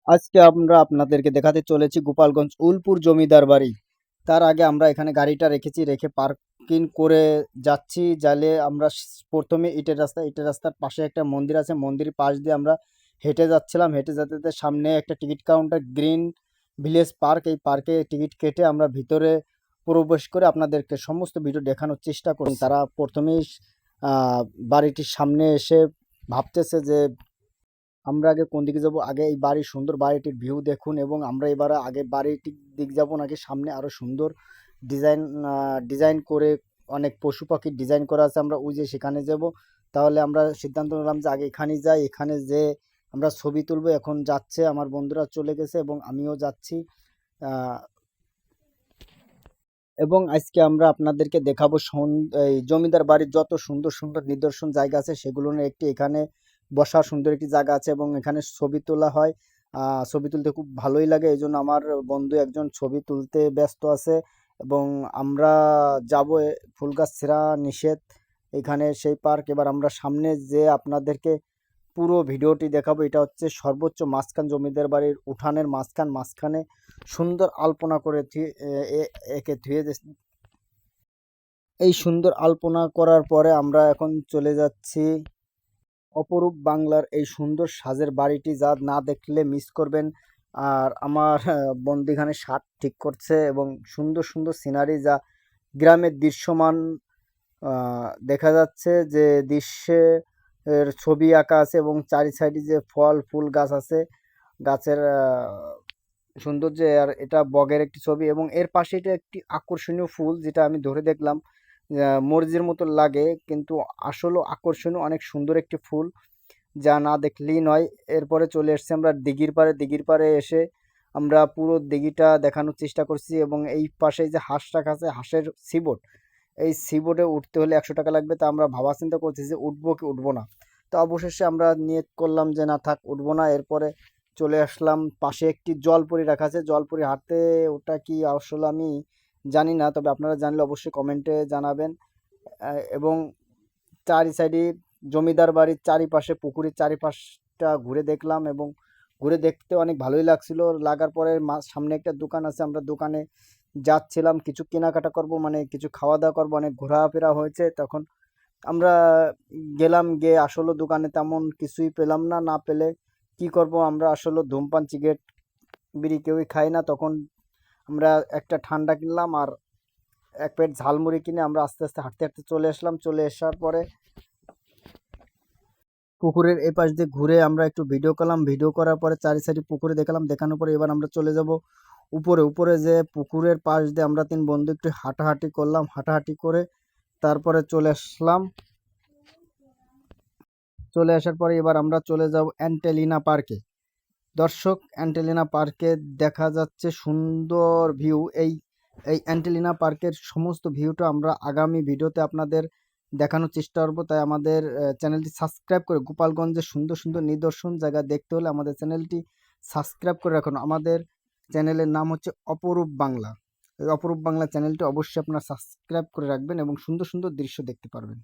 আজকে আমরা আপনাদেরকে দেখাতে চলেছি গোপালগঞ্জ উলপুর জমিদার বাড়ি। তার আগে আমরা এখানে গাড়িটা রেখেছি, রেখে পার্কিং করে যাচ্ছি। যাইলে আমরা প্রথমে ইটের রাস্তার পাশে একটা মন্দির আছে, মন্দিরের পাশ দিয়ে আমরা হেঁটে যাচ্ছিলাম। হেঁটে যেতে যেতে সামনে একটা ticket counter, green village park, এই পার্কে টিকিট কেটে আমরা ভিতরে প্রবেশ করে আপনাদেরকে সমস্ত ভিডিও দেখানোর চেষ্টা করি। তারা প্রথমেই আহ, বাড়িটির সামনে এসে ভাবতেছে যে আমরা আগে কোন দিকে যাব, আগে এই বাড়ির সুন্দর বাড়িটির ভিউ দেখুন, এবং আমরা এবার আগে বাড়িটির দিক যাব নাকি সামনে আরো সুন্দর ডিজাইন ডিজাইন করে অনেক পশু পাখির ডিজাইন করা আছে, আমরা ওই যে সেখানে যাব। তাহলে আমরা সিদ্ধান্ত নিলাম যে আগে এখানেই যাই, এখানে যে আমরা ছবি তুলবো। এখন যাচ্ছে, আমার বন্ধুরা চলে গেছে এবং আমিও যাচ্ছি। আহ, এবং আজকে আমরা আপনাদেরকে দেখাবো এই জমিদার বাড়ির যত সুন্দর সুন্দর নিদর্শন জায়গা আছে সেগুলোর একটি এখানে বসার সুন্দর একটি জায়গা আছে, এবং এখানে ছবি তোলা হয়। ছবি তুলতে খুব ভালোই লাগে, এই জন্য আমার বন্ধু একজন ছবি তুলতে ব্যস্ত আছে। এবং আমরা যাব ফুল গাছ ছেঁড়া নিষেধ, এখানে সেই পার্ক। এবার আমরা সামনে যে আপনাদেরকে পুরো ভিডিওটি দেখাবো। এটা হচ্ছে সর্বোচ্চ মাঝখান, জমিদার বাড়ির উঠানের মাঝখানে সুন্দর আলপনা করে একে ধুয়ে এই সুন্দর আলপনা করার পরে আমরা এখন চলে যাচ্ছি অপরূপ বাংলার এই সুন্দর সাজের বাড়িটি, যা না দেখলে মিস করবেন। আর আমার বন্ধু এখানে শার্ট ঠিক করছে, এবং সুন্দর সুন্দর সিনারি যা গ্রামের দৃশ্যমান দেখা যাচ্ছে, যে দৃশ্যে এর ছবি আঁকা আছে, এবং চারি সাইডে যে ফল ফুল গাছ আছে, গাছের সৌন্দর্য। আর এটা বগের একটি ছবি, এবং এর পাশে এটা একটি আকর্ষণীয় ফুল, যেটা আমি ধরে দেখলাম মরিচের মতো লাগে, কিন্তু আসলে আকর্ষণীয়, অনেক সুন্দর একটি ফুল, যা না দেখলেই নয়। এরপরে চলে এসেছি আমরা দিঘির পাড়ে। দিঘির পাড়ে এসে আমরা পুরো দিঘিটা দেখানোর চেষ্টা করছি, এবং এই পাশে যে হাঁস রাখা আছে, হাঁসের সিবোট, এই সিবোটে উঠতে হলে 100 টাকা লাগবে। তা আমরা ভাবা চিন্তা করছি যে উঠবো কি উঠবো না। তো অবশেষে আমরা নিয়ত করলাম যে না থাক, উঠবো না। এরপরে চলে আসলাম পাশে একটি জলপরি রাখা আছে, জলপরি হাঁটতে, ওটা কি আসলে আমি জানি না, তবে আপনারা জানলে অবশ্যই কমেন্টে জানাবেন। এবং চারি সাইডে জমিদার বাড়ির চারিপাশে, পুকুরের চারিপাশটা ঘুরে দেখলাম, এবং ঘুরে দেখতে অনেক ভালোই লাগছিল। লাগার পরে সামনে একটা দোকান আছে, আমরা দোকানে যাচ্ছিলাম কিছু কেনাকাটা করব, মানে কিছু খাওয়া দাওয়া করবো। অনেক ঘোরাফেরা হয়েছে, তখন আমরা গেলাম, গিয়ে আসলে দোকানে তেমন কিছুই পেলাম না। না পেলে কি করব, আমরা আসলে ধূমপান সিগারেট বিড়ি কেউই খাই না। তখন আমরা একটা ঠান্ডা কিনলাম আর এক প্লেট ঝালমুড়ি কিনে আমরা আস্তে আস্তে হাঁটতে হাঁটতে চলে আসলাম। চলে আসার পরে পুকুরের এই পাশ দিয়ে ঘুরে আমরা একটু ভিডিও করলাম। ভিডিও করার পরে চারি সাইডে পুকুরে দেখালাম, দেখানোর পরে এবার আমরা চলে যাব উপরে। উপরে যে পুকুরের পাশ দিয়ে আমরা তিন বন্ধু একটু হাঁটাহাঁটি করলাম, হাঁটাহাঁটি করে তারপরে চলে আসলাম। চলে আসার পরে এবার আমরা চলে যাব অ্যান্টেলিনা পার্কে। দর্শক, অ্যান্টেলিনা পার্কে দেখা যাচ্ছে সুন্দর ভিউ। এই অ্যান্টেলিনা পার্কের সমস্ত ভিউটা আমরা আগামী ভিডিওতে আপনাদের দেখানোর চেষ্টা করব। তাই আমাদের চ্যানেলটি সাবস্ক্রাইব করে, গোপালগঞ্জের সুন্দর সুন্দর নিদর্শন জায়গা দেখতে হলে আমাদের চ্যানেলটি সাবস্ক্রাইব করে রাখুন। আমাদের চ্যানেলের নাম হচ্ছে অপরূপ বাংলা। এই অপরূপ বাংলা চ্যানেলটি অবশ্যই আপনারা সাবস্ক্রাইব করে রাখবেন, এবং সুন্দর সুন্দর দৃশ্য দেখতে পারবেন।